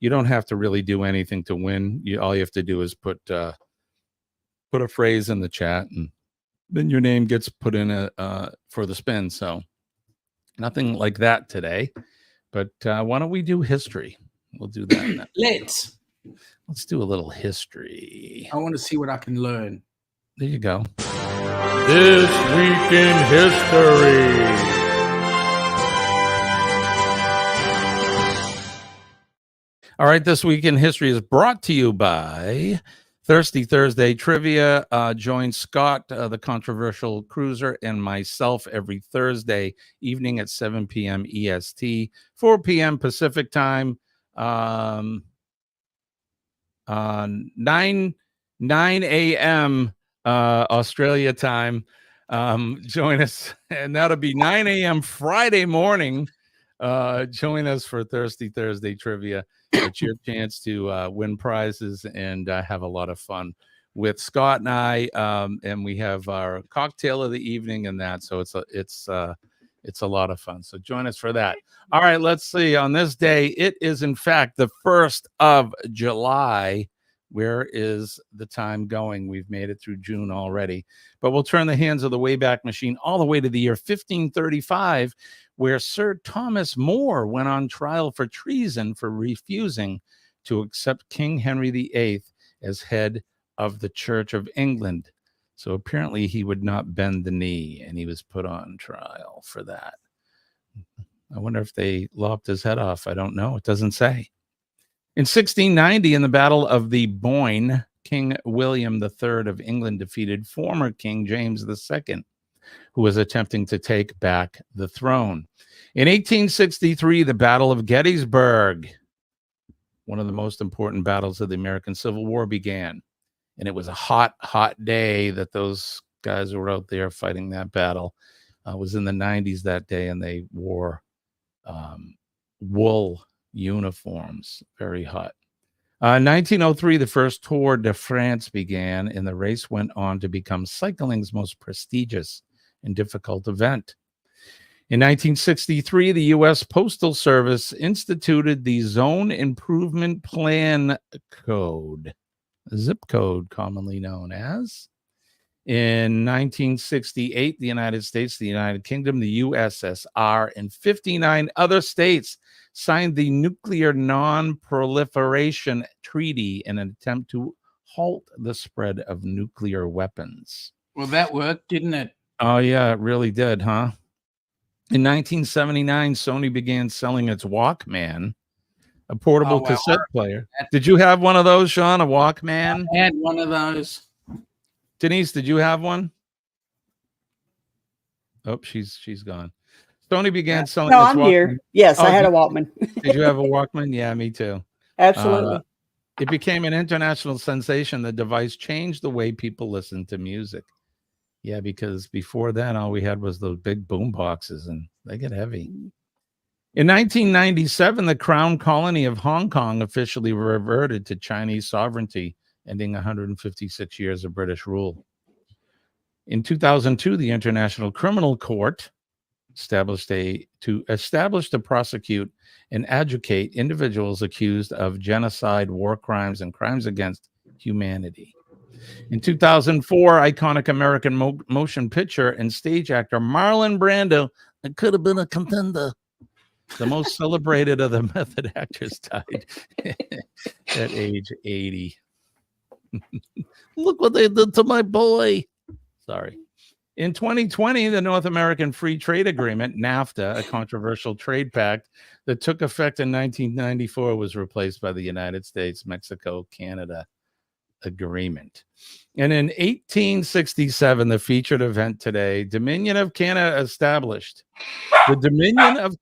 you don't have to really do anything to win. All you have to do is put a phrase in the chat, and then your name gets put in for the spin. So nothing like that today. But why don't we do history? We'll do that. Let's do a little history. I want to see what I can learn. There you go. This week in history. All right, this week in history is brought to you by Thirsty Thursday Trivia. Join Scott, the controversial cruiser, and myself every Thursday evening at 7 p.m. EST, 4 p.m. Pacific time, 9 a.m. Australia time. Join us, and that'll be 9 a.m. Friday morning. Join us for Thirsty Thursday Trivia. It's your chance to win prizes and have a lot of fun with Scott and I. And we have our cocktail of the evening and that. So it's a lot of fun. So join us for that. All right, let's see. On this day, it is in fact the 1st of July. Where is the time going? We've made it through June already, but we'll turn the hands of the Wayback Machine all the way to the year 1535, where Sir Thomas More went on trial for treason for refusing to accept King Henry VIII as head of the Church of England. So apparently he would not bend the knee, and he was put on trial for that. I wonder if they lopped his head off. I don't know. It doesn't say. In 1690, in the Battle of the Boyne, King William III of England defeated former King James II, who was attempting to take back the throne. In 1863, the Battle of Gettysburg, one of the most important battles of the American Civil War, began. And it was a hot, hot day that those guys who were out there fighting that battle. Was in the 90s that day, and they wore wool uniforms. Very hot. 1903, the first Tour de France began, and the race went on to become cycling's most prestigious and difficult event. In 1963, the U.S. Postal Service instituted the Zone Improvement Plan Code, zip code commonly known as. In 1968, the United States, the United Kingdom, the USSR, and 59 other states signed the Nuclear Non-Proliferation Treaty in an attempt to halt the spread of nuclear weapons. Well, that worked, didn't it? Oh, yeah, it really did, huh? In 1979, Sony began selling its Walkman, a portable cassette player. Did you have one of those, Sean, a Walkman? I had one of those. Denise, did you have one? Oh, she's gone. Sony began selling. No, I'm here. Yes, I had a Walkman. Did you have a Walkman? Yeah, me too. Absolutely. It became an international sensation. The device changed the way people listen to music. Yeah, because before then, all we had was those big boom boxes, and they get heavy. In 1997, the Crown Colony of Hong Kong officially reverted to Chinese sovereignty, ending 156 years of British rule. In 2002, the International Criminal Court established to prosecute and adjudicate individuals accused of genocide, war crimes, and crimes against humanity. In 2004, iconic American motion picture and stage actor Marlon Brando could have been a contender. The most celebrated of the method actors died at age 80. Look what they did to my boy. Sorry. In 2020, the North American Free Trade Agreement, NAFTA, a controversial trade pact that took effect in 1994, was replaced by the United States, Mexico, Canada Agreement. And in 1867, the featured event today, Dominion of Canada established. The Dominion of...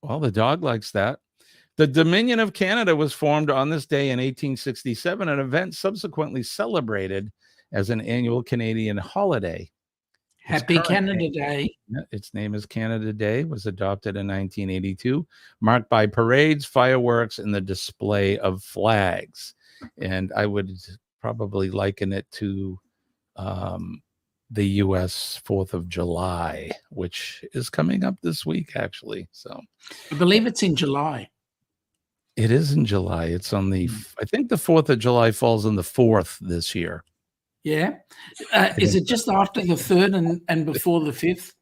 Well, the dog likes that. The Dominion of Canada was formed on this day in 1867, an event subsequently celebrated as an annual Canadian holiday. Happy Canada Day. Its name is Canada Day, was adopted in 1982, marked by parades, fireworks, and the display of flags. And I would probably liken it to the U.S. 4th of July, which is coming up this week, actually. So I believe it's in July. It is in July. It's on the, I think the 4th of July falls on the 4th this year. Yeah. Is it just after the 3rd and before the 5th?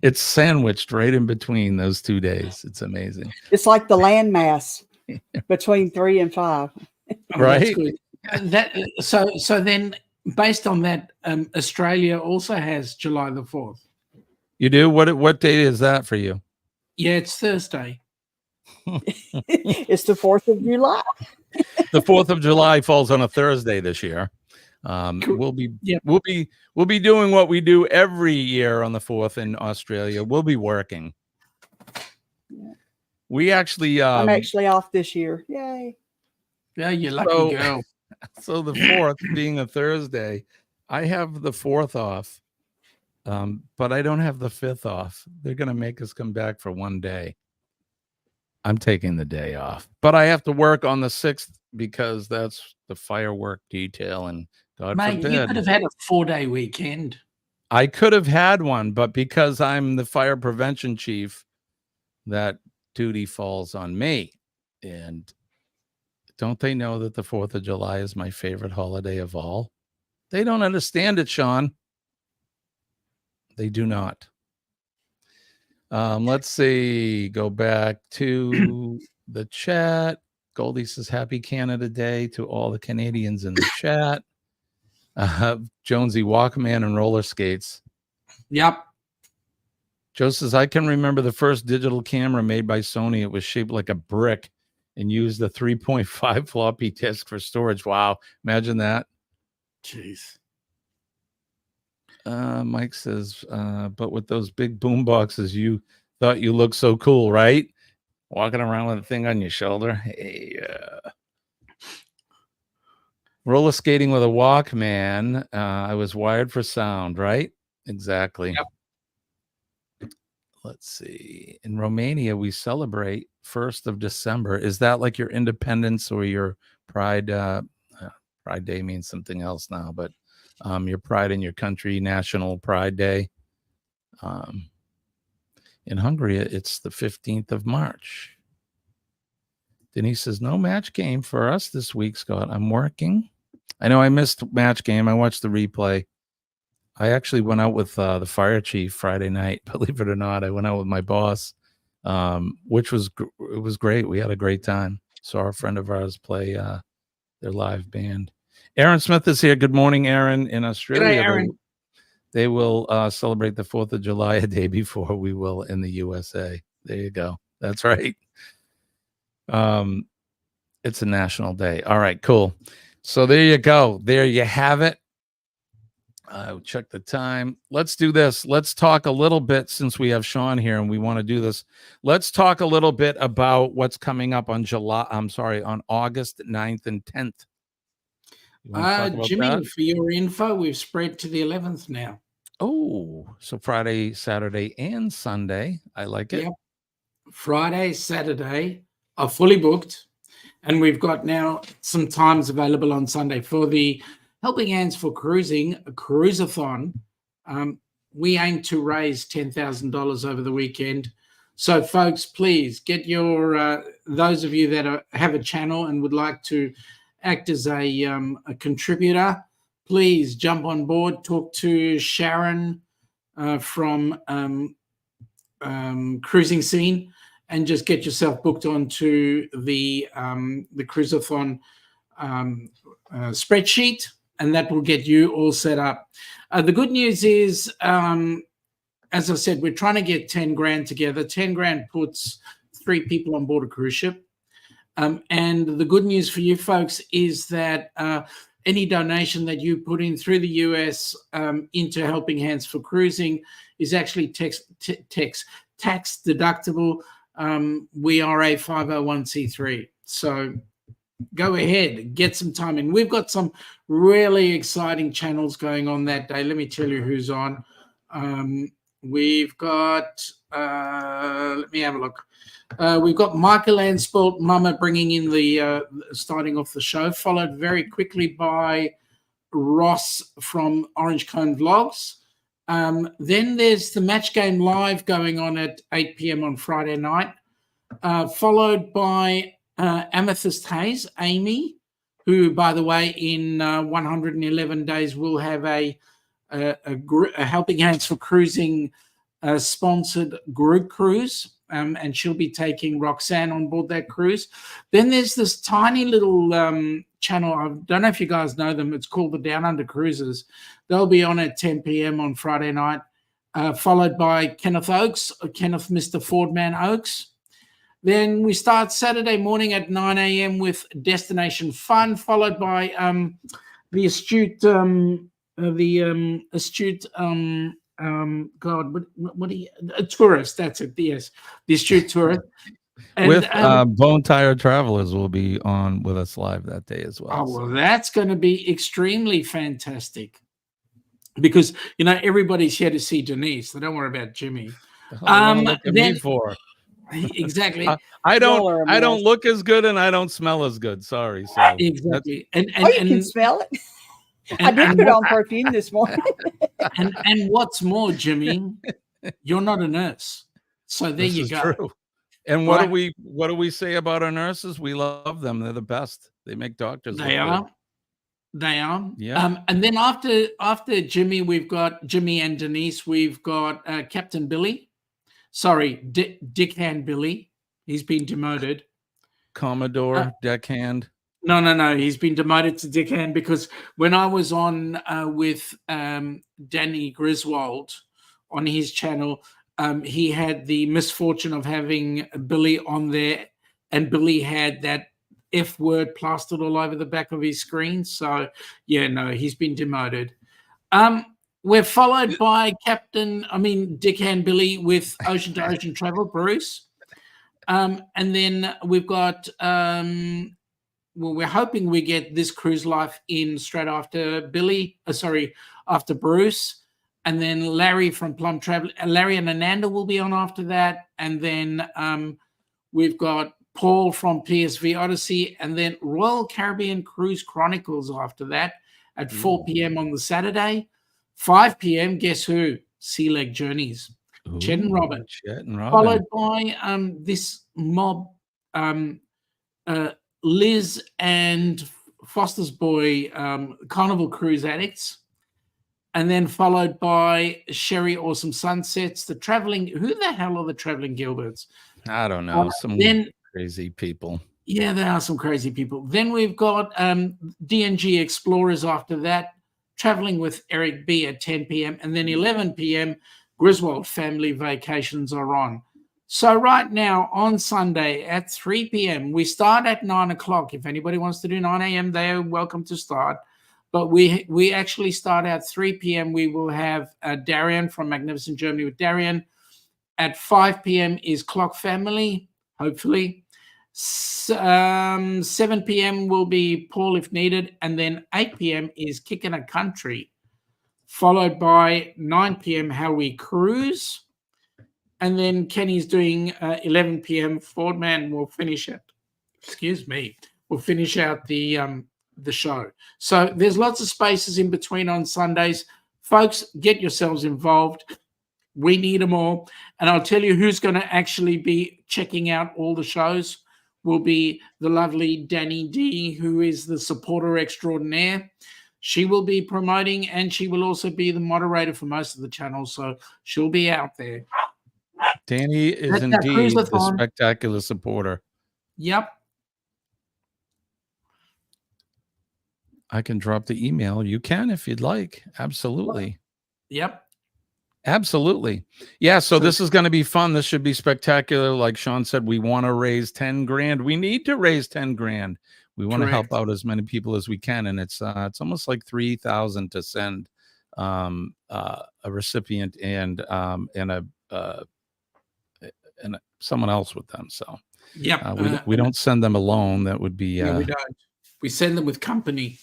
It's sandwiched right in between those 2 days. It's amazing. It's like the landmass between 3 and 5. Oh, Right? that's good. So then, based on that, Australia also has July the 4th. You do? What date is that for you? Yeah, it's Thursday. It's the 4th of July. The 4th of July falls on a Thursday this year. Cool. We'll be Yeah. we'll be doing what we do every year on the 4th in Australia. We'll be working. We actually I'm actually off this year. Yay. Yeah, you lucky So- girl. so the 4th being a Thursday, I have the 4th off. But I don't have the 5th off. They're gonna make us come back for one day. I'm taking the day off, but I have to work on the 6th because that's the firework detail, and God Mate, you forbid. could have had a 4-day weekend. I could have had one, but because I'm the fire prevention chief, that duty falls on me. And don't they know that the 4th of July is my favorite holiday of all? They don't understand it, Sean. They do not. Let's see. Go back to the chat. Goldie says, Happy Canada Day to all the Canadians in the chat. Jonesy, Walkman and roller skates. Yep. Joe says, I can remember the first digital camera made by Sony. It was shaped like a brick and used a 3.5 floppy disk for storage. Wow. Imagine that. Jeez. Mike says, but with those big boom boxes, you thought you looked so cool, right? Walking around with a thing on your shoulder. Hey, roller skating with a Walkman. I was wired for sound, right? Exactly. Yep. Let's see. In Romania, we celebrate 1st of December. Is that like your independence or your pride? Pride Day means something else now, but your pride in your country, National Pride Day. In Hungary, it's the 15th of March. Denise says, no match game for us this week, Scott. I'm working. I know I missed match game. I watched the replay. I actually went out with the fire chief Friday night. Believe it or not, I went out with my boss, which was it was great. We had a great time. Saw a friend of ours play their live band. Aaron Smith is here. Good morning, Aaron. In Australia, G'day, Aaron. they will celebrate the 4th of July a day before we will in the USA. There you go. That's right. It's a national day. All right, cool. So there you go. There you have it. I'll check the time. Let's do this. Let's talk a little bit, since we have Sean here and we want to do this. Let's talk a little bit about what's coming up on on August 9th and 10th. You wanna talk about Jimmy, that? for your info, we've spread to the 11th now. Oh, so Friday, Saturday, and Sunday. I like it. Yep. Friday, Saturday are fully booked, and we've got now some times available on Sunday for the Helping Hands for Cruising, a cruiseathon. We aim to raise $10,000 over the weekend. So, folks, please get your those of you that have a channel and would like to act as a contributor, please jump on board. Talk to Sharon from Cruising Scene, and just get yourself booked onto the cruiseathon spreadsheet, and that will get you all set up. The good news is, as I said, we're trying to get 10 grand together. 10 grand puts 3 people on board a cruise ship. And the good news for you folks is that any donation that you put in through the US into Helping Hands for Cruising is actually tax deductible. We are a 501c3. So go ahead, get some time in. We've got some really exciting channels going on that day. Let me tell you who's on. We've got, let me have a look. We've got Michael Anspelt, Mama, bringing in the starting off the show, followed very quickly by Ross from Orange Cone Vlogs. Then there's the Match Game Live going on at 8 p.m. on Friday night, followed by Amethyst Hayes, Amy, who, by the way, in 111 days will have a Helping Hands for Cruising sponsored group cruise. And she'll be taking Roxanne on board that cruise. Then there's this tiny little channel. I don't know if you guys know them. It's called the Down Under Cruisers. They'll be on at 10 p.m. on Friday night, followed by Kenneth Oakes, Kenneth Mr. Fordman Oakes. Then we start Saturday morning at 9 a.m. with Destination Fun, followed by the astute, a tourist, that's it, yes, the astute tourist. And, With Bone Tire Travelers will be on with us live that day as well. Oh, well, that's going to be extremely fantastic, because, you know, everybody's here to see Denise, so don't worry about Jimmy. Look at me for. Exactly. I don't look as good and I don't smell as good. Sorry. So exactly. And you can smell it. I did put on perfume this morning. and what's more, Jimmy, you're not a nurse, so there you go. True. And what do we say about our nurses? We love them. They're the best. They make doctors. They are. Yeah. And then after Jimmy, we've got Jimmy and Denise. We've got Captain Billy. Sorry, Dickhand Billy. He's been demoted. Commodore, Deckhand. No. He's been demoted to Dickhand because when I was on with Danny Griswold on his channel, he had the misfortune of having Billy on there, and Billy had that F word plastered all over the back of his screen. So, yeah, no, he's been demoted. We're followed by Dickhand Billy with Ocean to Ocean Travel, Bruce. And then we've got, we're hoping we get This Cruise Life in straight after after Bruce. And then Larry from Plum Travel, Larry and Ananda will be on after that. And then we've got Paul from PSV Odyssey, and then Royal Caribbean Cruise Chronicles after that at 4 p.m. on the Saturday. 5 p.m., guess who? Sea Leg Journeys. Chet and Robin. Followed by this mob, Liz and Foster's Boy, Carnival Cruise Addicts. And then followed by Sherry Awesome Sunsets, the traveling. Who the hell are the Traveling Gilberts? I don't know. Some crazy people. Yeah, there are some crazy people. Then we've got DNG Explorers after that. Traveling with Eric B at 10 p.m. And then 11 p.m., Griswold Family Vacations are on. So right now on Sunday at 3 p.m., we start at 9 o'clock. If anybody wants to do 9 a.m., they are welcome to start. But we actually start at 3 p.m. We will have Darian from Magnificent Germany with Darian. At 5 p.m. is Clock Family, hopefully. 7 p.m. will be Paul if needed. And then 8 p.m. is Kickin' a Country, followed by 9 p.m. How We Cruise. And then Kenny's doing 11 p.m. Ford Man will finish it. Excuse me. We'll finish out the show. So there's lots of spaces in between on Sundays. Folks, get yourselves involved. We need them all. And I'll tell you who's going to actually be checking out all the shows will be the lovely Danny D, who is the supporter extraordinaire. She will be promoting, and she will also be the moderator for most of the channels. So she'll be out there. Danny is That's our indeed the cruisathon. spectacular supporter. Yep. I can drop the email. You can if you'd like. Absolutely. Yep. Absolutely. Yeah. So this is going to be fun. This should be spectacular. Like Sean said, we want to raise 10 grand. We need to raise 10 grand. We want to help out as many people as we can. And it's almost like 3,000 to send a recipient and someone else with them. So Yep. we don't send them alone. That would be we don't. We send them with company.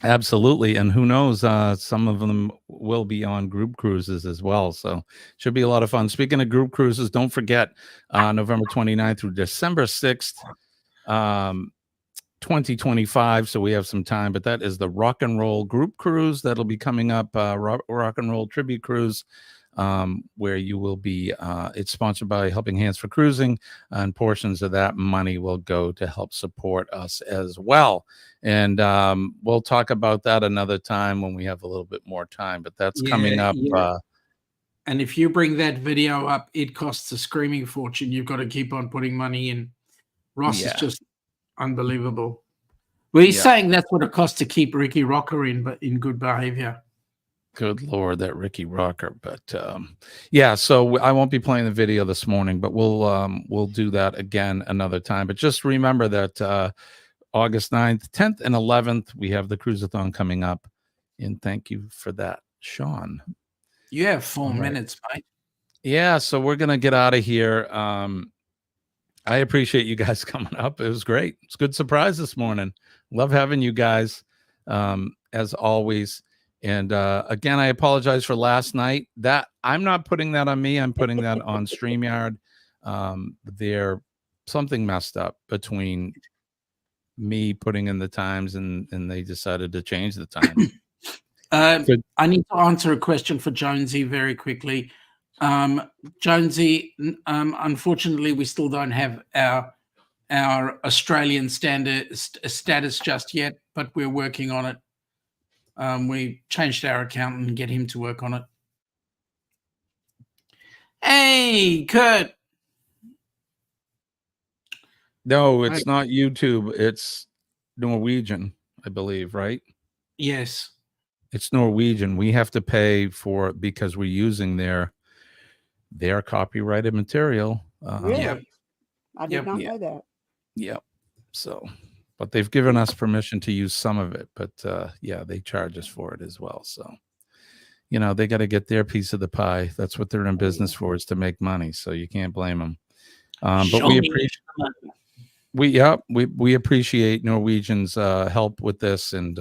Absolutely. And who knows, some of them will be on group cruises as well. So should be a lot of fun. Speaking of group cruises, don't forget November 29th through December 6th, 2025. So we have some time, but that is the Rock and Roll group cruise that'll be coming up, Rock and Roll tribute cruise, where you will be, it's sponsored by Helping Hands for Cruising, and portions of that money will go to help support us as well. And we'll talk about that another time when we have a little bit more time, but that's coming up. Yeah. And if you bring that video up, it costs a screaming fortune. You've got to keep on putting money in. Ross is just unbelievable. Well, he's saying that's what it costs to keep Ricky Rocker in good behavior. Good Lord, that Ricky Rocker. But yeah, so I won't be playing the video this morning, but we'll do that again another time. But just remember that August 9th, 10th, and 11th, we have the Cruisathon coming up. And thank you for that, Sean. You have 4 minutes, mate. Yeah, so we're going to get out of here. I appreciate you guys coming up. It was great. It's a good surprise this morning. Love having you guys, as always. And again, I apologize for last night. That I'm not putting that on me. I'm putting that on StreamYard. There something messed up between me putting in the times and they decided to change the time. I need to answer a question for Jonesy very quickly. Jonesy, unfortunately, we still don't have our Australian status just yet, but we're working on it. We changed our accountant and get him to work on it. Hey, Kurt. No, it's not YouTube. It's Norwegian, I believe, right? Yes. It's Norwegian. We have to pay for it because we're using their copyrighted material. Really? I did not know that. Yep. So, but they've given us permission to use some of it, but yeah, they charge us for it as well. So, you know, they got to get their piece of the pie. That's what they're in business for, is to make money. So you can't blame them. But we appreciate Norwegian's help with this, and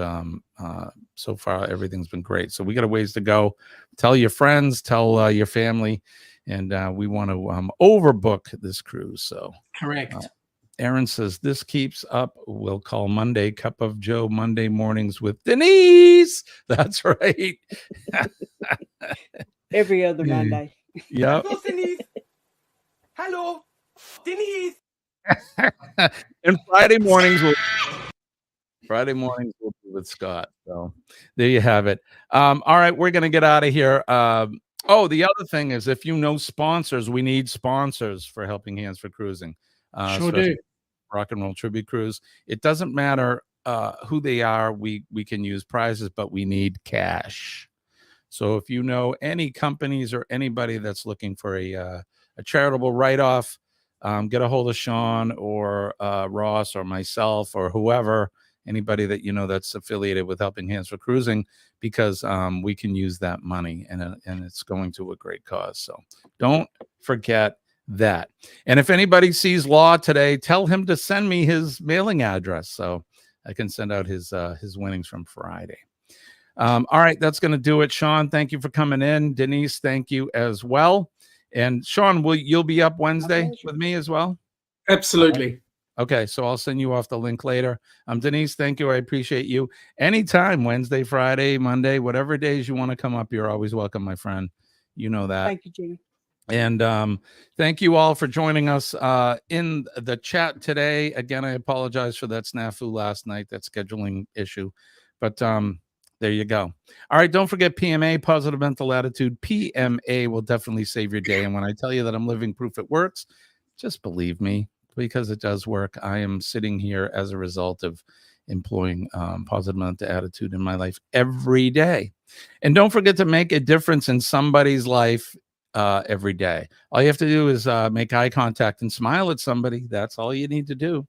so far everything's been great. So we got a ways to go. Tell your friends, tell your family, and we want to overbook this cruise. So correct. Aaron says this keeps up. We'll call Monday Cup of Joe Monday mornings with Denise. That's right. Every other Monday. Yep. Hello, Denise. Hello, Denise. And Friday mornings will be with Scott. So there you have it. All right, we're gonna get out of here. Oh, the other thing is, if you know sponsors, we need sponsors for Helping Hands for Cruising. Sure do. Rock and Roll Tribute Cruise. It doesn't matter who they are. We can use prizes, but we need cash. So if you know any companies or anybody that's looking for a charitable write-off, get a hold of Sean or Ross or myself or whoever, anybody that you know that's affiliated with Helping Hands for Cruising, because we can use that money, and it's going to a great cause. So don't forget that. And if anybody sees Law today, tell him to send me his mailing address so I can send out his winnings from Friday. All right, that's going to do it. Sean, thank you for coming in. Denise, thank you as well. And Sean, you'll be up Wednesday with me as well? Absolutely. Okay, so I'll send you off the link later. Denise, thank you. I appreciate you. Anytime, Wednesday, Friday, Monday, whatever days you want to come up, you're always welcome, my friend. You know that. Thank you, Jimmy. And thank you all for joining us in the chat today. Again, I apologize for that snafu last night, that scheduling issue. But there you go. All right, don't forget PMA, Positive Mental Attitude. PMA will definitely save your day. And when I tell you that I'm living proof it works, just believe me, because it does work. I am sitting here as a result of employing positive mental attitude in my life every day. And don't forget to make a difference in somebody's life every day. All you have to do is make eye contact and smile at somebody. That's all you need to do.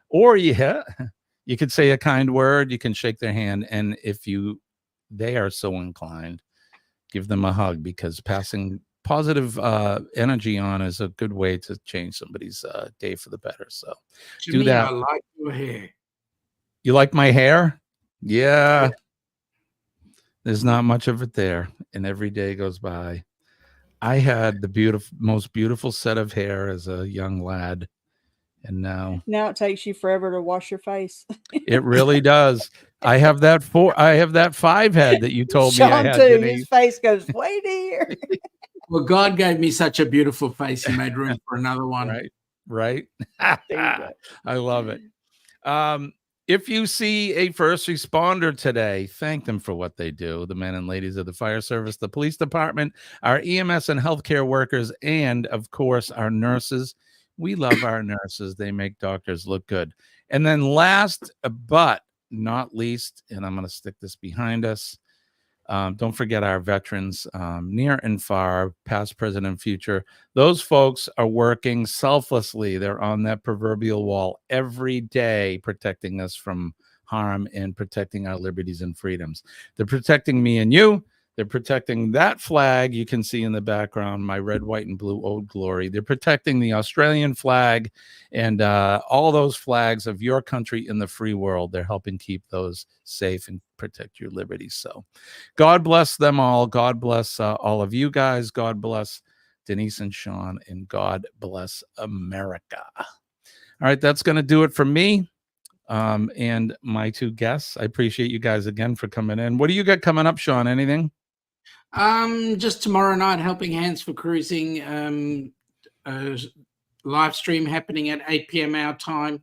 Or you could say a kind word, you can shake their hand, and if they are so inclined, give them a hug, because passing positive energy on is a good way to change somebody's day for the better. So Jimmy, do that. I like your hair. You like my hair? Yeah. There's not much of it there, and every day goes by. I had the most beautiful set of hair as a young lad, and now it takes you forever to wash your face. it really does. I have that 5 head that you told me I Sean had. too. Denise. His face goes way near. Well, God gave me such a beautiful face. He made room for another one. Right. There you go. I love it. If you see a first responder today, thank them for what they do. The men and ladies of the fire service, the police department, our EMS and healthcare workers, and of course, our nurses. We love our nurses. They make doctors look good. And then last but not least, and I'm going to stick this behind us, don't forget our veterans, near and far, past, present, and future. Those folks are working selflessly. They're on that proverbial wall every day, protecting us from harm and protecting our liberties and freedoms. They're protecting me and you. They're protecting that flag you can see in the background, my red, white, and blue Old Glory. They're protecting the Australian flag and all those flags of your country in the free world. They're helping keep those safe and protect your liberties. So God bless them all. God bless all of you guys. God bless Denise and Sean, and God bless America. All right, that's going to do it for me and my 2 guests. I appreciate you guys again for coming in. What do you got coming up, Sean? Anything? Just tomorrow night, Helping Hands for Cruising, live stream happening at 8 p.m. our time,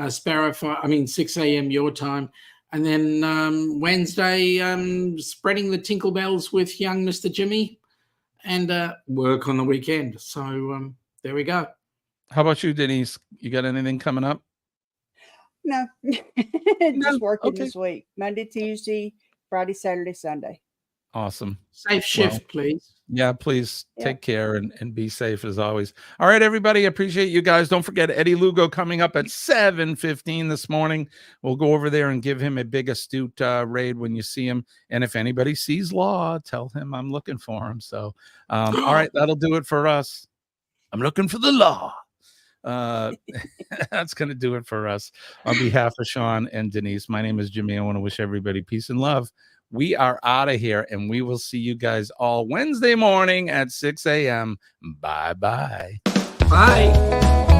6 a.m. your time. And then Wednesday, spreading the tinkle bells with young Mr. Jimmy, and work on the weekend. So there we go. How about you, Denise? You got anything coming up? No, just working this week. Monday, Tuesday, Friday, Saturday, Sunday. Awesome. Safe shift, please. Yeah, please take care and be safe as always. All right, everybody. Appreciate you guys. Don't forget Eddie Lugo coming up at 7:15 this morning. We'll go over there and give him a big astute raid when you see him. And if anybody sees Law, tell him I'm looking for him. So, all right, that'll do it for us. I'm looking for the Law. That's going to do it for us. On behalf of Sean and Denise, my name is Jimmy. I want to wish everybody peace and love. We are out of here, and we will see you guys all Wednesday morning at 6 a.m. Bye-bye. Bye.